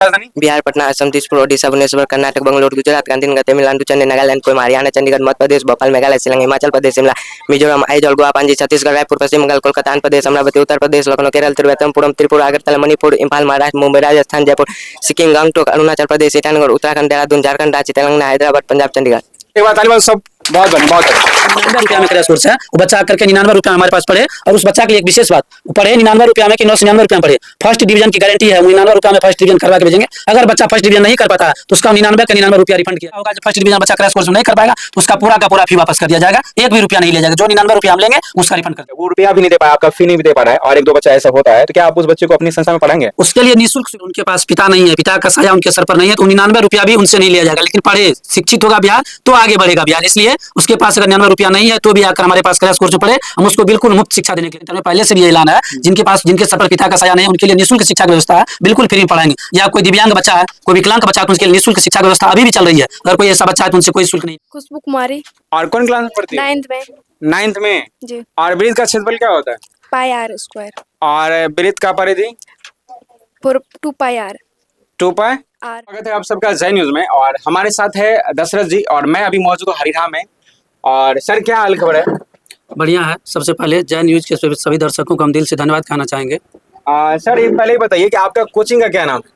राजधानी? बिहार, पटना, असम, दिसपुर, ओडिशा, भुवनेश्वर, कर्नाटक, बंगलुरु, गुजरात, गांधीनगर, तमिलनाडु, चेन्नई, नागालैंड, कोहिमा, हरियाणा, चंडीगढ़, मध्य प्रदेश, भोपाल, मेघालय, शिलांग, हिमाचल प्रदेश, शिमला, मिजोरम, आइजॉल, गोवा, पणजी, छत्तीसगढ़, रायपुर, पश्चिम बंगाल, कोलकाता, आंध्र प्रदेश, अमरावती, उत्तर प्रदेश, लखनऊ, केरल, तिरुवनंतपुरम, त्रिपुरा, अगरतला, मणिपुर, इम्फाल, महाराष्ट्र, मुंबई, राजस्थान, जयपुर, सिक्किम, गंगटोक, अरुणाचल प्रदेश, ईटानगर, उत्तराखंड, देहरादून, झारखंड, रांची, तेलंगाना, हैदराबाद, पंजाब, चंडीगढ़। एक बात तालिबान सब बहुत बढ़िया, बहुत अच्छा। 99 रुपया में क्रैश कोर्स है। वो बच्चा आकर के 99 रुपया हमारे पास पढ़े, और उस बच्चा की एक विशेष बात, वो पढ़े 99 रुपया में कि 999 रुपया में पढ़े, फर्स्ट डिवीजन की गारंटी है। 99 रुपया में फर्स्ट डिवीजन करवा के भेजेंगे। अगर बच्चा फर्स्ट डिवीजन नहीं कर पाता है तो उसका 99 का 99 रुपया रिफंड किया होगा। जो फर्स्ट डिवीजन बच्चा क्रैश कोर्स नहीं कर पाएगा तो उसका पूरा का पूरा फी वापस कर दिया जाएगा, एक भी रुपया नहीं लिया जाएगा। जो 99 रुपया हम लेंगे उसका रिफंड कर देंगे। वो रुपया भी नहीं दे पाया, आपका फी नहीं दे पा रहा है, और एक दो बच्चा ऐसा होता है, तो क्या आप उस बच्चे को अपनी संस्था में पढ़ाएंगे? उसके लिए निःशुल्क, उनके पास पिता नहीं है, पिता का साया उनके सर पर नहीं है, तो 99 रुपया भी उनसे नहीं लिया जाएगा। लेकिन पढ़े, शिक्षित होगा बिहार तो आगे बढ़ेगा बिहार। इसलिए उसके पास अगर 99 रुपया नहीं है तो भी आकर हमारे पास क्रैश कोर्स में पढ़े, हम उसको बिल्कुल मुफ्त शिक्षा देने के लिए पहले से भी ऐलान है। जिनके पास, जिनके सर पर पिता का साया नहीं है, उनके लिए निःशुल्क शिक्षा की व्यवस्था है, बिल्कुल फ्री में पढ़ाएंगे। या कोई दिव्यांग बच्चा है, कोई विकलांग बच्चा है, तो उसके लिए निःशुल्क शिक्षा की व्यवस्था अभी भी चल रही है। अगर कोई ऐसा बच्चा है तो उनसे कोई शुल्क नहीं। खुशबू कुमारी, और कौन क्लास में पढ़ती है? 9th में। 9th में। जी। और वृत्त का क्षेत्रफल क्या होता है? पाई आर स्क्वायर। और वृत्त का परिधि? 2 पाई आर। 2 pi are. स्वागत है आप सबका जय न्यूज में, और हमारे साथ है दशरथ जी, और मैं अभी मौजूद हूँ हरिराह में। और सर, क्या हाल खबर है? बढ़िया है। सबसे पहले जय न्यूज के सभी दर्शकों को हम दिल से धन्यवाद कहना चाहेंगे। सर, ये पहले ही बताइए कि आपका कोचिंग का क्या नाम है?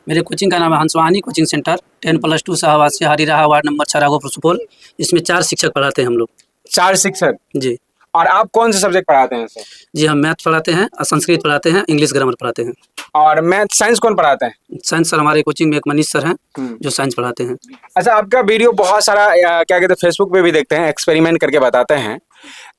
मेरे कोचिंग का नाम है Hanswani coaching centre, 10+2 Shahbad Harirah, ward number 6, Raghopur, Supaul. इसमें 4 शिक्षक पढ़ाते हैं हम लोग। 4 शिक्षक? जी। और आप कौन से सब्जेक्ट पढ़ाते हैं सर? जी, हम मैथ पढ़ाते हैं, संस्कृत पढ़ाते हैं, इंग्लिश ग्रामर पढ़ाते हैं। और मैथ साइंस कौन पढ़ाते हैं? साइंस सर हमारे कोचिंग में एक मनीष सर हैं जो साइंस पढ़ाते हैं। अच्छा, आपका वीडियो बहुत सारा क्या कहते हैं फेसबुक पे भी देखते हैं, एक्सपेरिमेंट करके बताते हैं,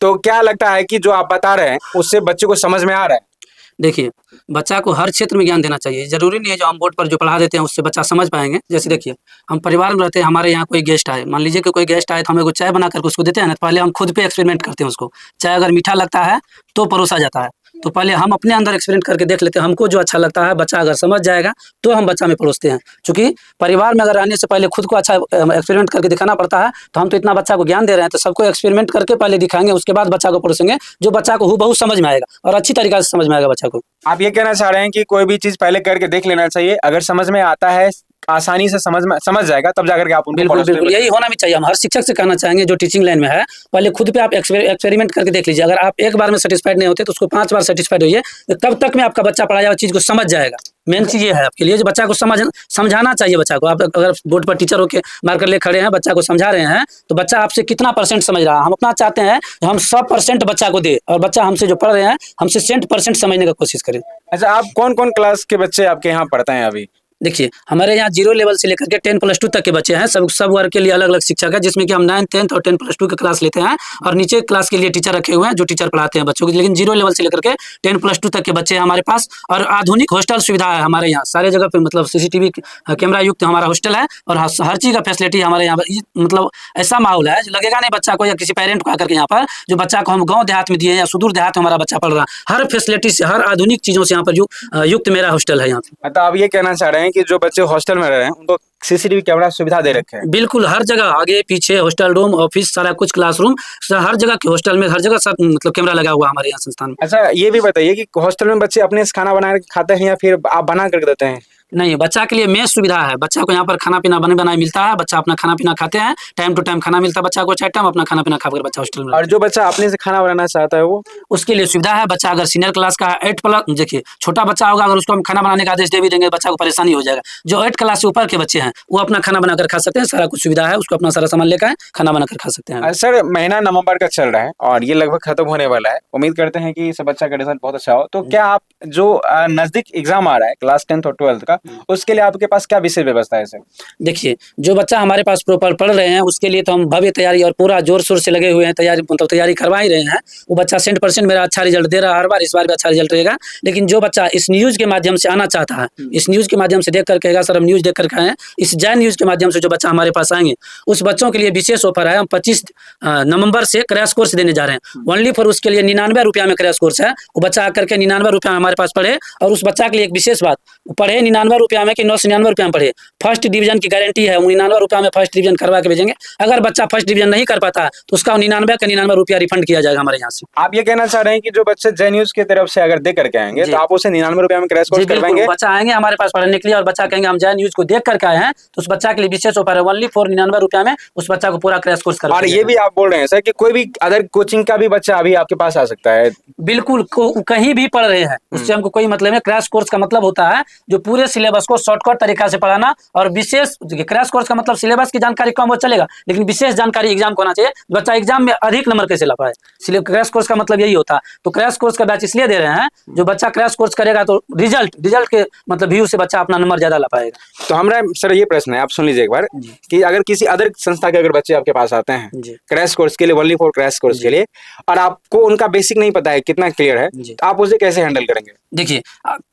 तो क्या लगता है कि जो आप बता रहे हैं उससे बच्चे को समझ में आ रहा है? देखिए, बच्चा को हर क्षेत्र में ज्ञान देना चाहिए। जरूरी नहीं है जो हम बोर्ड पर जो पढ़ा देते हैं उससे बच्चा समझ पाएंगे। जैसे देखिए, हम परिवार में रहते हैं, हमारे यहाँ कोई गेस्ट आए, मान लीजिए कि कोई गेस्ट आए तो हम एगो चाय बना करके उसको देते हैं ना, तो पहले हम खुद पे एक्सपेरिमेंट करते हैं उसको। चाय अगर मीठा लगता है तो परोसा जाता है, तो पहले हम अपने अंदर एक्सपेरिमेंट करके देख लेते हैं। हमको जो अच्छा लगता है, बच्चा अगर समझ जाएगा तो हम बच्चा में परोसते हैं। क्योंकि परिवार में अगर आने से पहले खुद को अच्छा एक्सपेरिमेंट करके दिखाना पड़ता है, तो हम तो इतना बच्चा को ज्ञान दे रहे हैं, तो सबको एक्सपेरिमेंट करके पहले दिखाएंगे, उसके बाद बच्चा को परोसेंगे, जो बच्चा को हूबहू समझ में आएगा और अच्छी तरीके से समझ में आएगा बच्चा को। आप ये कहना चाह रहे हैं कि कोई भी चीज पहले करके देख लेना चाहिए, अगर समझ में आता है, आसानी से समझ जाएगा, तब जाकर के आप उनको बिल्कुल बिल्कुल यही होना भी चाहिए। हम हर शिक्षक से कहना चाहेंगे जो टीचिंग लाइन में है, पहले खुद पे आप एक्सपेरिमेंट करके देख लीजिए। अगर आप एक बार में सेटिस्फाइड नहीं होते तो उसको 5 बार सेटिस्फाइड होइए, तब तक में आपका बच्चा पढ़ाया हुआ चीज को समझ जाएगा। मेन चीज ये है आपके लिए, जो बच्चा को समझाना चाहिए। बच्चा को आप अगर बोर्ड पर टीचर होकर मार्कर ले खड़े हैं, बच्चा को समझा रहे हैं, तो बच्चा आपसे कितना % समझ रहा है। हम अपना चाहते हैं हम 100% बच्चा को दे, और बच्चा हमसे जो पढ़ रहे हैं हमसे 100% समझने का कोशिश करें। अच्छा, आप कौन कौन क्लास के बच्चे आपके यहाँ पढ़ते हैं अभी? देखिए, हमारे यहाँ 0 लेवल से लेकर के 10+2 तक के बच्चे हैं। सब वर्ग के लिए अलग अलग शिक्षक है, जिसमें कि हम 9th, 10th और 10+2 के क्लास लेते हैं, और नीचे क्लास के लिए टीचर रखे हुए हैं जो टीचर पढ़ाते हैं बच्चों को। लेकिन 0 लेवल से लेकर के 10+2 तक के बच्चे हैं हमारे पास। और आधुनिक हॉस्टल सुविधा है हमारे यहाँ, सारे जगह पे मतलब CCTV कैमरा युक्त हमारा हॉस्टल है, और हर चीज़ का फैसिलिटी हमारे यहाँ पर। मतलब ऐसा माहौल है जो लगेगा नहीं बच्चा को या किसी पेरेंट को आकर के यहाँ पर, जो बच्चा को हम गाँव देहात में दिए या सुदूर देहात में हमारा बच्चा पढ़ रहा है, हर फैसिलिटी से, हर आधुनिक चीज़ों से यहाँ पर युक्त मेरा हॉस्टल है यहाँ पर। तो आप ये कहना चाह रहे हैं कि जो बच्चे हॉस्टल में रह रहे हैं उनको CCTV कैमरा सुविधा दे रखे हैं? बिल्कुल, हर जगह, आगे पीछे, हॉस्टल रूम, ऑफिस, सारा कुछ क्लासरूम, हर जगह के हॉस्टल में हर जगह सब मतलब कैमरा लगा हुआ हमारे यहाँ संस्थान में। अच्छा, ये भी बताइए कि हॉस्टल में बच्चे अपने से खाना बना के खाते हैं या फिर आप बना करके देते हैं? नहीं, बच्चा के लिए मेस सुविधा है। बच्चा को यहाँ पर खाना पीना बने बनाए मिलता है, बच्चा अपना खाना पीना खाते हैं, टाइम टू टाइम खाना मिलता है बच्चा को, 4 टाइम अपना खाना पीना खाकर बच्चा हॉस्टल में। और जो बच्चा अपने से खाना बनाना चाहता है वो, उसके लिए सुविधा है। बच्चा अगर सीनियर क्लास का 8+, देखिए छोटा बच्चा होगा, अगर उसको हम खाना बनाने का आदेश दे भी देंगे, बच्चा को परेशानी हो जाएगा। जो 8 क्लास से ऊपर के बच्चे हैं वो अपना खाना बनाकर खा सकते हैं, सारा कुछ सुविधा है, उसको अपना सारा सामान लेकर खाना बनाकर खा सकते हैं। सर, महीना नवंबर का चल रहा है और ये लगभग खत्म होने वाला है, उम्मीद करते हैं कि सब बच्चा का रिजल्ट बहुत अच्छा हो। तो क्या आप जो नजदीक एग्जाम आ रहा है क्लास 10th और 12th का, उसके लिए आपके पास क्या विशेष व्यवस्था है सर? देखिए, जो बच्चा हमारे पास प्रॉपर पढ़ रहे हैं उसके लिए तो हम भव्य तैयारी और पूरा जोर शोर से लगे हुए हैं, तैयारी करवा ही रहे हैं। वो बच्चा 100% मेरा अच्छा रिजल्ट दे रहा है हर बार, इस बार भी अच्छा रिजल्ट रहेगा। लेकिन जो बच्चा इस न्यूज़ के माध्यम से आना चाहता है, इस न्यूज़ के माध्यम से देख कर कहेगा सर हम न्यूज़ देख कर आए हैं, इस जय न्यूज़ के माध्यम से जो बच्चा हमारे पास आएंगे उस बच्चों के लिए विशेष ऑफर है। हम 25 नवंबर से क्रैश कोर्स देने जा रहे हैं, ओनली फॉर उसके लिए 99 रुपया में क्रैश कोर्स है। वो बच्चा आकर के 99 रुपया हमारे पास पढ़े, और उस बच्चा के लिए एक विशेष बात, पढ़े 99 ₹99 में कि 999 रुपया में पढ़े, फर्स्ट डिवीजन की गारंटी है। 99 रुपया में फर्स्ट डिवीजन करवा के भेजेंगे। अगर बच्चा फर्स्ट डिवीजन नहीं कर पाता तो उसका 99 का 99 रुपया रिफंड किया जाएगा हमारे यहाँ से। आप ये कहना चाह रहे हैं कि जो बच्चे जय न्यूज की तरफ से अगर दे करके आएंगे जी। तो आप उसे 99 रुपया में क्रैश जी कोर्स बिल्कुल, करवाएंगे? बच्चा आएंगे हमारे पास पढ़ने के लिए और बच्चा कहेंगे हम जय न्यूज को देख करके आए हैं, तो उस बच्चा के लिए विशेष ऑफर है, ओनली फॉर 99 रुपया में उस बच्चा को पूरा क्रैश कोर्स करवा और दिया ये भी आप बोल रहे हैं सर कि कोई भी अदर कोचिंग का भी बच्चा अभी आपके पास आ सकता है? बिल्कुल कहीं भी पढ़ रहे हैं उससे हमको कोई मतलब नहीं। क्रैश कोर्स का मतलब होता है जो पूरे सिलेबस को शॉर्टकट तरीका से पढ़ाना, और विशेष क्रैश कोर्स का मतलब सिलेबस की जानकारी कम हो चलेगा लेकिन विशेष जानकारी एग्जाम को होना चाहिए, बच्चा एग्जाम में अधिक नंबर कैसे ला पाए। इसलिए क्रैश कोर्स का मतलब यही होता है। तो क्रैश कोर्स का बैच इसलिए दे रहे हैं जो बच्चा क्रैश कोर्स करेगा तो रिजल्ट के मतलब व्यू से बच्चा अपना नंबर ज्यादा ला पाएगा। तो हमारा सर ये प्रश्न है, आप सुन लीजिए एक बार कि अगर किसी अदर संस्था के अगर बच्चे आपके पास आते हैं जी क्रैश कोर्स के लिए, ओनली फॉर क्रैश कोर्स के लिए, और आपको उनका बेसिक नहीं पता है कितना क्लियर है, जी। तो आप उसे कैसे हैंडल करेंगे? देखिए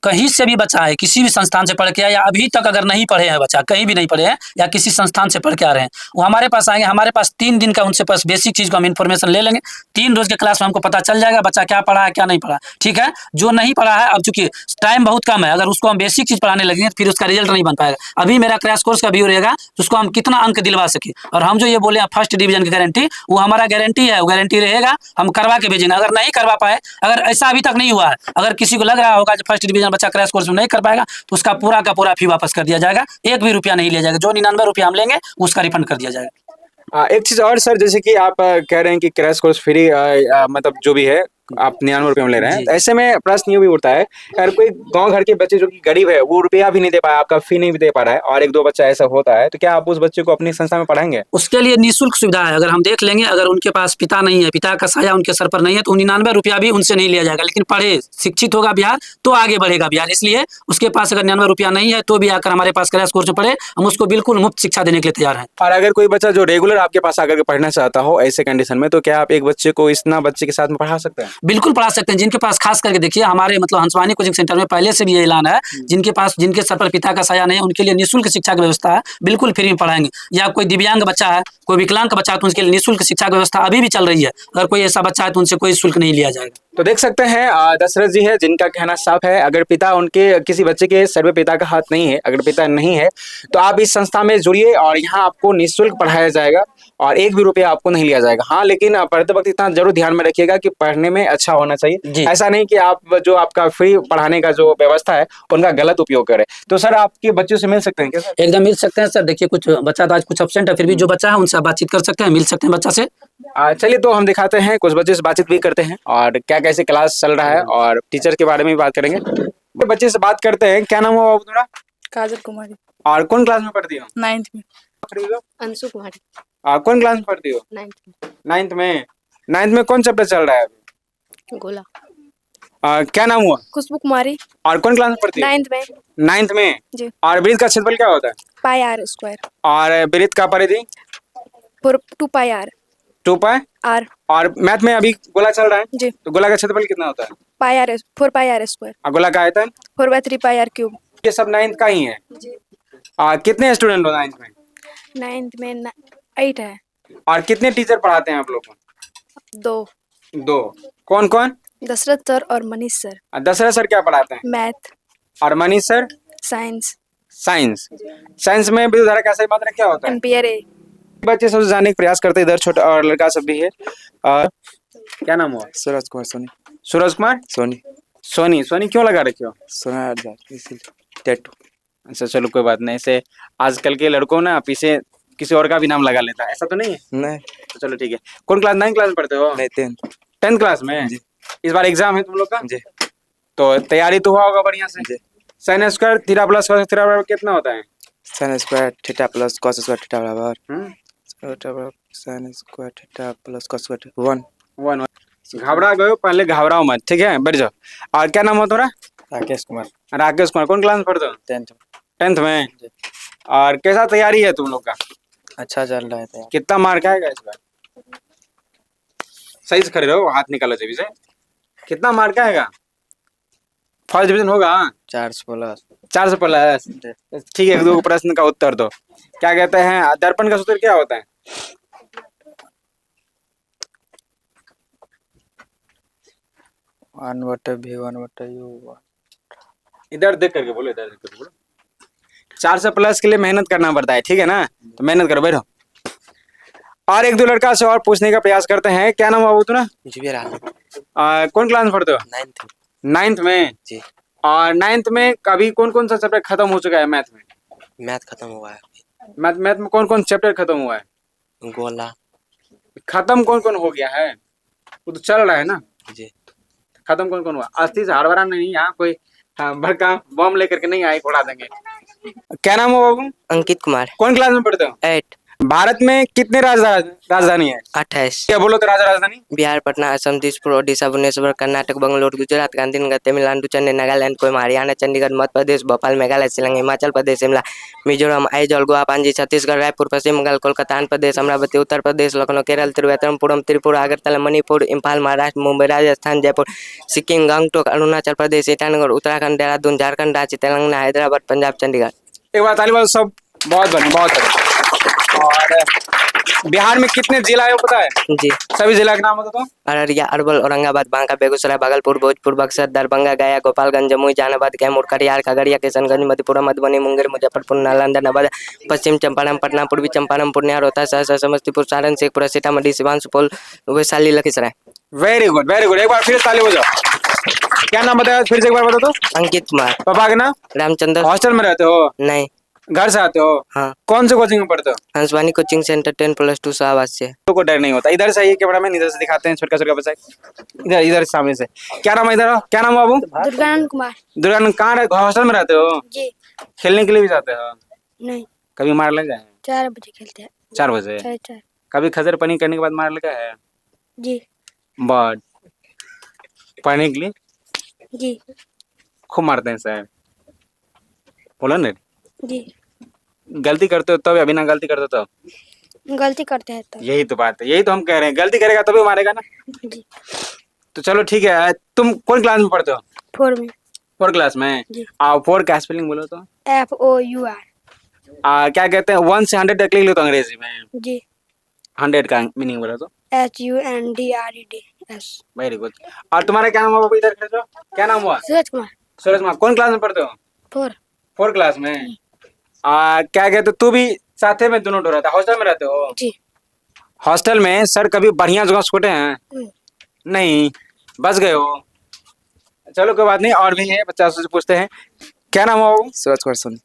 कहीं से भी बच्चा है, किसी भी संस्थान से पढ़ के आया या अभी तक अगर नहीं पढ़े हैं, बच्चा कहीं भी नहीं पढ़े हैं या किसी संस्थान से पढ़ के आ रहे हैं, वो हमारे पास आएंगे। हमारे पास 3 दिन का उनसे पास बेसिक चीज को हम इन्फॉर्मेशन ले लेंगे। 3 रोज के क्लास में हमको पता चल जाएगा बच्चा क्या पढ़ा है क्या नहीं पढ़ा। ठीक है, जो नहीं पढ़ा है, अब चूंकि टाइम बहुत कम है, अगर उसको हम बेसिक चीज पढ़ाने लगेंगे तो फिर उसका रिजल्ट नहीं बन पाएगा। अभी मेरा क्रैश कोर्स का व्यू रहेगा तो उसको हम कितना अंक दिलवा सके, और हम जो ये बोले फर्स्ट डिवीजन की गारंटी, वो हमारा गारंटी है, वो गारंटी रहेगा, हम करवा के भेजेंगे। अगर नहीं करवा पाए, अगर ऐसा अभी तक नहीं हुआ है, अगर किसी को लग रहा होगा कि फर्स्ट डिवीजन बच्चा क्रैश कोर्स में नहीं कर पाएगा तो उसका पूरा का पूरा फी वापस कर दिया जाएगा, 1 भी रुपया नहीं लिया जाएगा। जो 99 रुपया हम लेंगे उसका रिफंड कर दिया जाएगा। एक चीज और सर, जैसे कि आप कह रहे हैं कि क्रैश कोर्स फ्री, मतलब जो भी है आप 99 रुपये में ले रहे हैं, जी। तो ऐसे में प्रश्न ये भी उठता है, अगर कोई गांव घर के बच्चे जो कि गरीब है, वो रुपया भी नहीं दे पाया, आपका फी नहीं दे पा रहा है, और 1-2 बच्चा ऐसा होता है, तो क्या आप उस बच्चे को अपनी संस्था में पढ़ाएंगे? उसके लिए निःशुल्क सुविधा है। अगर हम देख लेंगे, अगर उनके पास पिता नहीं है, पिता का साया उनके सर पर नहीं है, तो 99 रुपया भी उनसे नहीं लिया जाएगा। लेकिन पढ़े शिक्षित होगा बिहार तो आगे बढ़ेगा बिहार। इसलिए उसके पास अगर 99 रुपया नहीं है तो भी आकर हमारे पास क्रैश कोर्स में पढ़े, हम उसको बिल्कुल मुफ्त शिक्षा देने के लिए तैयार हैं। और अगर कोई बच्चा जो रेगुलर आपके पास आकर के पढ़ना चाहता हो ऐसे कंडीशन में, तो क्या आप एक बच्चे को इतना बच्चे के साथ में पढ़ा सकते हैं? बिल्कुल पढ़ा सकते हैं। जिनके पास खास करके देखिए हमारे मतलब हंसवानी कोचिंग सेंटर में पहले से भी ये ऐलान है, जिनके सर पर पिता का साया नहीं है उनके लिए निःशुल्क शिक्षा की व्यवस्था है, बिल्कुल फ्री में पढ़ाएंगे। या कोई दिव्यांग बच्चा है, कोई विकलांग बच्चा है तो उनके लिए निःशुल्क शिक्षा की व्यवस्था अभी भी चल रही है। अगर कोई ऐसा बच्चा है तो उनसे कोई शुल्क नहीं लिया जाएगा। तो देख सकते हैं दशरथ जी है जिनका कहना साफ है, अगर पिता उनके किसी बच्चे के सर पे पिता का हाथ नहीं है, अगर पिता नहीं है, तो आप इस संस्था में जुड़िए और यहाँ आपको निःशुल्क पढ़ाया जाएगा और 1 भी रुपया आपको नहीं लिया जाएगा। हाँ, लेकिन पढ़ते वक्त इतना जरूर ध्यान में रखिएगा कि पढ़ने में अच्छा होना चाहिए। जी। ऐसा नहीं कि आप जो आपका फ्री पढ़ाने का जो व्यवस्था है उनका गलत उपयोग करें। तो सर आपके बच्चों से मिल सकते हैं क्या सर? एकदम मिल सकते हैं सर। देखिए कुछ बच्चा तो आज कुछ एब्सेंट है, फिर भी जो बच्चा है उनसे आप बातचीत कर सकते हैं, मिल सकते हैं बच्चा से। चलिए तो हम दिखाते हैं, कुछ बच्चे से बातचीत भी करते हैं और क्या कैसे क्लास चल रहा है और टीचर के बारे में भी बात करेंगे। तो बच्चे से बात करते हैं, क्या नाम हुआ बाबू तुम्हारा काजल कुमारी और कौन क्लास में पढ़ती हो? 9th में। पढ़ती हो? अंशु कुमारी कौन क्लास में पढ़ती हो? 9th 9th में। 9th में कौन चैप्टर चल रहा है अभी? गोला क्या नाम हुआ खुशबू कुमारी और कौन क्लास में पढ़ती हो? 9th में 9th में। जी। और वृत्त का क्षेत्रफल क्या होता है? पाई आर स्क्वायर और वृत्त का परिधि? 2 पाई आर 2 पाई। आर और मैथ में अभी गोला चल रहा है, जी। तो गोला का क्षेत्रफल कितना होता है? पाई आर 4 पाई आर स्क्वायर और गोला का आयतन? 4/3 पाई आर क्यूब। ये सब 9th का ही है। कितने स्टूडेंट हो 9th में? 9th में 8 है। और कितने टीचर पढ़ाते हैं आप लोग को? 2 2। कौन कौन? दशरथ सर और मनीष सर। दशरथ सर क्या पढ़ाते हैं? मैथ, और Manish sir? Science, science. Science में विद्युत धारा का सही मात्रा क्या होता है? एम्पियर ए। बच्चे सब जानने का प्रयास करते हैं, इधर छोटा और लड़का सब भी है। क्या नाम हुआ? सूरज कुमार सोनी। सूरज कुमार सोनी। सोनी। सोनी क्यों लगा रखे हो? सोना इसीलिए टैटू। अच्छा चलो कोई बात नहीं, ऐसे आजकल के लड़कों ना पीछे किसी और का भी नाम लगा लेता है, ऐसा तो नहीं है? नहीं तो चलो ठीक है। कौन क्लास? 9th क्लास में पढ़ते हो? नहीं 10th 10th क्लास में। जी। इस बार एग्जाम है तुम लोग का? जी तो तैयारी तो हुआ होगा बढ़िया से। जी। sin square theta plus cos theta बराबर कितना होता है? sin square theta plus cos square theta बराबर sin square theta plus cos square 1। 1। घबरा गए हो, पहले घबराओ मत, ठीक है, बैठ जाओ। और क्या नाम हो तुम्हारा? राकेश कुमार। राकेश कुमार। कौन क्लास में पढ़ते हो? 10th 10th में। और कैसा तैयारी है तुम लोग का? अच्छा चल रहा है। कितना मार्क आएगा इस बार? सही से खड़े रहो, हाथ निकालो जेबी से। कितना मार्क आएगा? फर्स्ट डिवीजन होगा? 400 प्लस। 400 प्लस। ठीक है, 2 प्रश्न का उत्तर दो। क्या कहते हैं, दर्पण का सूत्र क्या होता है? वन बटे भी 1/u। इधर देख करके बोलो, इधर देख करके बोलो। 400 प्लस के लिए मेहनत करना पड़ता है, ठीक है ना? तो मेहनत करो, बैठो। और एक दो लड़का से और पूछने का प्रयास करते हैं। क्या नाम है बाबू तुम्हारा? जुबेर आलम। कौन क्लास में पढ़ते हो? 9th। 9th में? जी। और 9th में कभी कौन कौन सा चैप्टर खत्म हो चुका है मैथ में? मैथ खत्म हुआ है। मैथ में कौन कौन चैप्टर खत्म हुआ है? गोला। खत्म कौन कौन हो गया है? वो तो चल रहा है ना। जी। खत्म कौन कौन हुआ? अस्थि से हरभरा नहीं, यहाँ कोई भड़का बम लेकर के नहीं आए, उड़ा देंगे। क्या नाम हो बाबू? अंकित कुमार। कौन क्लास में पढ़ते हो? 8। भारत में कितने राजधानी है? 28। क्या बोलो तो राजधानी? बिहार, पटना, असम, दिसपुर, ओडिशा, भुवनेश्वर, कर्नाटक, बंगलुरु, गुजरात, गांधीनगर, तमिलनाडु, चेन्नई, नागालैंड, कोहिमा, हरियाणा, चंडीगढ़, मध्य प्रदेश, भोपाल, मेघालय, शिलांग, हिमाचल प्रदेश, शिमला, मिजोरम, आइजॉल, गोवा, पांजी, छत्तीसगढ़, रायपुर, पश्चिम बंगाल, कोलकाता, आंध्र प्रदेश, अमरावती, उत्तर प्रदेश, लखनऊ, केरल, तिरुवनंतपुरम, त्रिपुरा, अगरतला, मणिपुर, इम्फाल, महाराष्ट्र, मुंबई, राजस्थान, जयपुर, सिक्किम, गंगटोक, अरुणाचल प्रदेश, ईटानगर, उत्तराखंड, देहरादून, झारखंड, रांची, तेलंगाना, हैदराबाद, पंजाब, चंडीगढ़। एक बार ताली बजाओ सब। बहुत बढ़िया, बहुत बढ़िया। और बिहार में कितने जिला है वो पता है? जी। सभी जिला के नाम बता दो। अररिया, अरवल, औरंगाबाद, बांका, बेगूसराय, भागलपुर, भोजपुर, बक्सर, दरभंगा, गया, गोपालगंज, जमुई, जहानाबाद, कैमूर, कटिहार, खगड़िया, किशनगंज, मधेपुरा, मधुबनी, मुंगेर, मुजफ्फरपुर, नालंदा, नवादा, पश्चिम चंपारण, पटना, पूर्वी Champaran, Purnia, Rohtas, Saharsa, Samastipur, Saran, Sheikhpura, Sitamarhi, Siwan, Supaul, Vaishali, Lakhisarai. Very good, very good. एक बार फिर ताली बजाओ। क्या नाम बताया फिर से एक बार बता दो। अंकित कुमार। पापा का नाम? रामचंद्र। हॉस्टल में रहते हो? नहीं। घर से आते हो? हाँ। कौन से कोचिंग में पढ़ते हो? हंसवानी कोचिंग सेंटर 10+2 शाहबाद से। को डर नहीं होता। इधर से आइए कैमरा मैन, इधर से दिखाते हैं छोटा छोटा बच्चा। इधर इधर सामने से। क्या नाम है इधर? क्या नाम बाबू? दुर्गानंद कुमार। दुर्गानंद। कहाँ हॉस्टल में रहते हो? जी। खेलने के लिए भी जाते हो? नहीं। कभी मार लग जाए? 4 बजे खेलते हैं। 4 बजे? 4। कभी खजर पनी करने के बाद मार लगा है? जी। बट पढ़ने के लिए जी। खूब मारते हैं सर, बोलो ना। जी। गलती करते हो तब या बिना गलती करते हो तब? गलती करते हैं तो। यही तो बात है, यही तो हम कह रहे हैं। गलती करेगा तभी मारेगा ना। जी। तो चलो ठीक है। तुम कौन क्लास में पढ़ते हो? 4 में। 4 क्लास में? जी। 4 का स्पेलिंग बोलो तो। FOUR। क्या कहते हैं 1 से 100 तक लिख लो तो अंग्रेजी में। जी। 100 का मीनिंग बोलो तो। HUNDREDS। Very good. और तुम्हारा क्या नाम हुआ बाबू? इधर खड़े हो। क्या नाम हुआ? सूरज कुमार। सूरज कुमार। कौन क्लास में पढ़ते हो? 4। 4 क्लास में? क्या कहते हो, तू भी साथे में दोनों रहता है? हॉस्टल में रहते हो? जी। हॉस्टल में सर कभी बढ़िया जगह छोटे हैं? नहीं, बस गए हो। चलो कोई बात नहीं, और भी है बच्चा से पूछते हैं। क्या नाम हो? सूरज कुमार सोनी।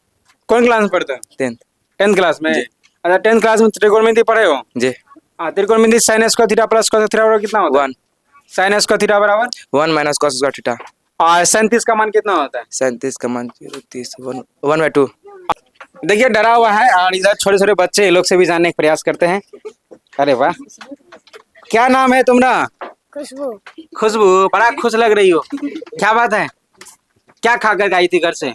कौन क्लास में पढ़ते हो? 10th। 10th क्लास में? जी। अच्छा, 10th क्लास में त्रिकोणमिति पढ़े हो? जी। त्रिकोणमिति sin square theta plus cos theta बराबर कितना होता है? 1। sin स्क्वायर थीटा बराबर 1 - cos स्क्वायर थीटा। और 37 का मान कितना होता है? 37 का मान 30 1/2। देखिए डरा हुआ है, और इधर छोटे छोटे बच्चे ये लोग से भी जानने का प्रयास करते हैं। अरे वाह, क्या नाम है तुम्हारा? खुशबू। खुशबू। बड़ा खुश लग रही हो, क्या बात है? क्या खा कर आई थी घर से?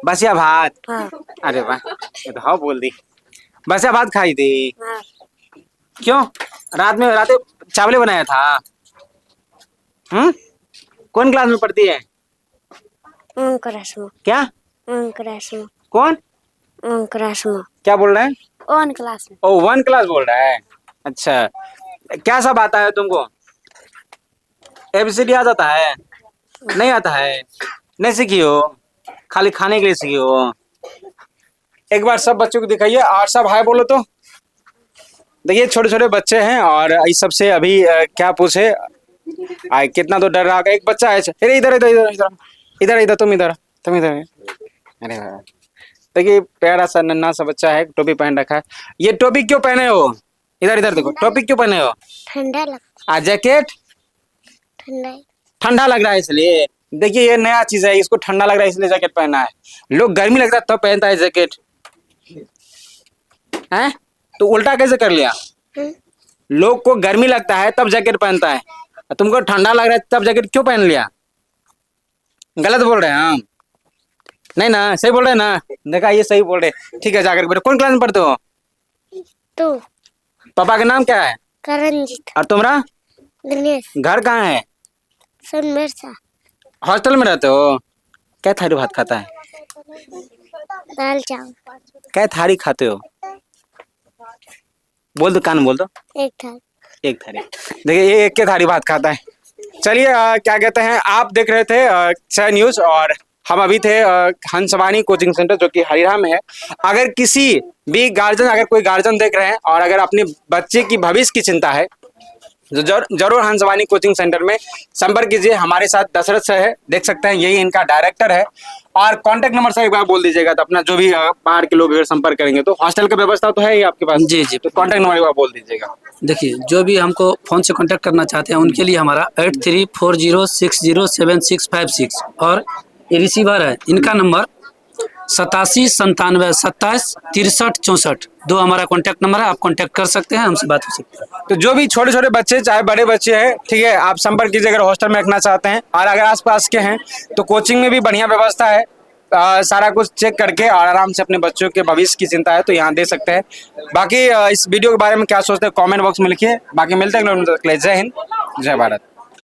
बसिया भात? हाँ। अरे वाह, ये तो हाँ बोल दी। बसिया भात खाई थी? हाँ। क्यों? रात में चावल बनाया था? कौन क्लास में पढ़ती है? ओंकारेश्वर। क्या? ओंकारेश्वर। कौन? ओंकारेश्वर। क्या बोल रहे हैं? 1 क्लास में। ओ 1 क्लास बोल रहा है। अच्छा, क्या सब आता है तुमको? ABCD आ जाता है? नहीं आता है? नहीं सीखी हो? खाली खाने के लिए सीखी हो? एक बार सब बच्चों को दिखाइए और सब हाय बोलो तो। देखिए छोटे छोटे बच्चे हैं, और इस सब से अभी क्या पूछे, कितना तो डर रहा है। एक बच्चा है, अरे इधर इधर इधर इधर इधर इधर, तुम इधर, तुम इधर। अरे वाह, देखिए प्यारा सा नन्हा सा बच्चा है, टोपी पहन रखा है। ये टोपी क्यों पहने हो? इधर इधर देखो, टोपी क्यों पहने हो? ठंडा लग। जैकेट? ठंडा। ठंडा लग रहा है इसलिए। देखिए ये नया चीज है, इसको ठंडा लग रहा है इसलिए जैकेट पहना है। लोग गर्मी लगता है तब पहनता है जैकेट, हैं? तो उल्टा कैसे कर लिया? लोग को गर्मी लगता है तब जैकेट पहनता है, तुमको ठंडा लग रहा है तब जैकेट क्यों पहन लिया? गलत बोल रहे हैं हम? नहीं ना, सही बोल रहे हैं ना? देखा, ये सही बोल रहे। ठीक है, जाकर बैठो। कौन क्लास में पढ़ते हो? तो पापा का नाम क्या है? करणजीत। और तुम्हारा? दिनेश। घर कहाँ है? सनमेरसा। हॉस्टल में रहते हो? क्या थाली भात खाता है? दाल चावल। क्या थाली खाते हो? बोल दो, कान बोल दो। एक थाल। एक थाली। देखिए ये एक के थाली भात खाता है। चलिए क्या कहते हैं, आप देख रहे थे 6 न्यूज, और हम अभी थे हंसवानी कोचिंग सेंटर जो कि हरिराम में है। अगर किसी भी गार्जियन, अगर कोई गार्जियन देख रहे हैं और अगर अपने बच्चे की भविष्य की चिंता है तो जरूर हंसवानी कोचिंग सेंटर में संपर्क कीजिए। हमारे साथ दशरथ सर है, देख सकते हैं यही इनका डायरेक्टर है। और कांटेक्ट नंबर सर एक बार बोल दीजिएगा तो अपना जो भी बाहर के लोग अगर संपर्क करेंगे तो हॉस्टल का व्यवस्था तो है ही आपके पास? जी जी। तो कांटेक्ट नंबर एक बार बोल दीजिएगा। देखिए, जो भी हमको फ़ोन से कांटेक्ट करना चाहते हैं उनके लिए हमारा 8340607656 और ये रिसीवर है, इनका नंबर 879727 दो हमारा कांटेक्ट नंबर है। आप कांटेक्ट कर सकते हैं, हमसे बात हो सकती है। तो जो भी छोटे छोटे बच्चे चाहे बड़े बच्चे हैं, ठीक है, आप संपर्क कीजिए अगर हॉस्टल में रखना चाहते हैं। और अगर आसपास के हैं तो कोचिंग में भी बढ़िया व्यवस्था है, सारा कुछ चेक करके और आराम से अपने बच्चों के भविष्य की चिंता है तो यहाँ दे सकते हैं। बाकी इस वीडियो के बारे में क्या सोचते हैं कमेंट बॉक्स में लिखिए। बाकी मिलते हैं, जय हिंद, जय भारत।